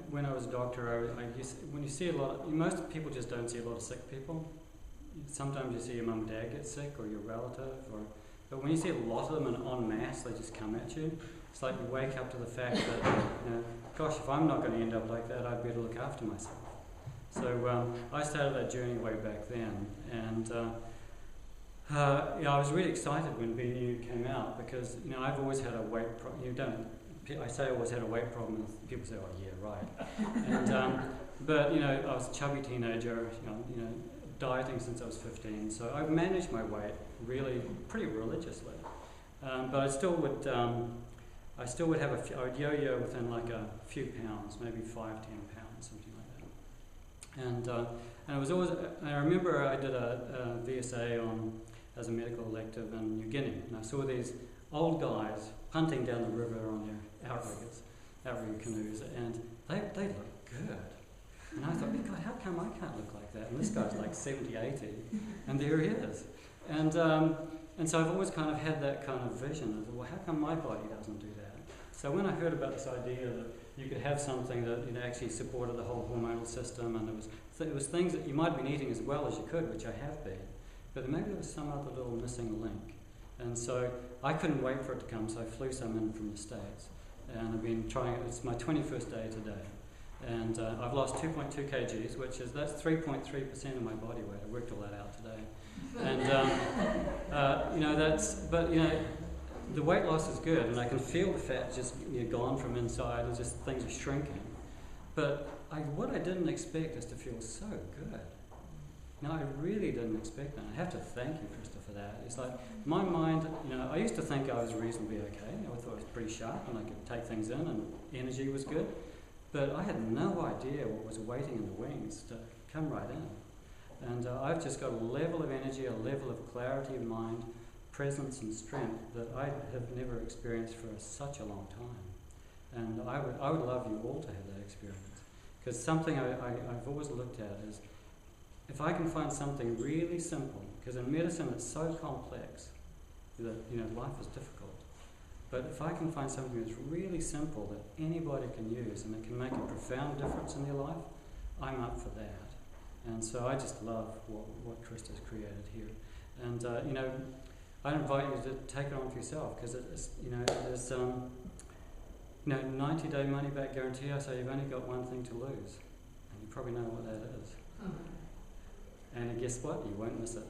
when I was a doctor, when you see a lot, most people just don't see a lot of sick people. Sometimes you see your mum and dad get sick, or your relative, but when you see a lot of them en masse, they just come at you. It's like you wake up to the fact that, gosh, if I'm not going to end up like that, I'd better look after myself. So I started that journey way back then, and I was really excited when Be New came out, because I've always had a weight problem. I say I always had a weight problem, and people say, "Oh yeah, right." And but I was a chubby teenager, dieting since I was 15, so I've managed my weight really pretty religiously. But I still would have I would yo-yo within like a few pounds, maybe 5-10 pounds, something like that. And it was always. I remember I did a VSA as a medical elective in New Guinea, and I saw these old guys punting down the river on their outrigger canoes, and they looked good. And I thought, God, how come I can't look like that? And this guy's like 70, 80, and there he is. And so I've always kind of had that kind of vision of, well, how come my body doesn't do that? So when I heard about this idea that you could have something that actually supported the whole hormonal system, and it was things that you might have been eating as well as you could, which I have been, but maybe there was some other little missing link. And so I couldn't wait for it to come, so I flew some in from the States. And I've been trying it. It's my 21st day today. And I've lost 2.2 kgs, that's 3.3% of my body weight. I worked all that out today. And, the weight loss is good, and I can feel the fat just gone from inside, and just things are shrinking. But what I didn't expect is to feel so good. Now, I really didn't expect that. I have to thank you, Krista, for that. It's like, my mind, I used to think I was reasonably okay. I thought I was pretty sharp, and I could take things in, and energy was good. But I had no idea what was waiting in the wings to come right in. And I've just got a level of energy, a level of clarity of mind, presence and strength that I have never experienced for such a long time. And I would love you all to have that experience. Because something I've always looked at is, if I can find something really simple, because in medicine it's so complex that life is difficult. But if I can find something that's really simple that anybody can use and it can make a profound difference in their life, I'm up for that. And so I just love what Krista's created here. And I invite you to take it on for yourself, because there's 90-day money-back guarantee. So you've only got one thing to lose, and you probably know what that is. And guess what? You won't miss it.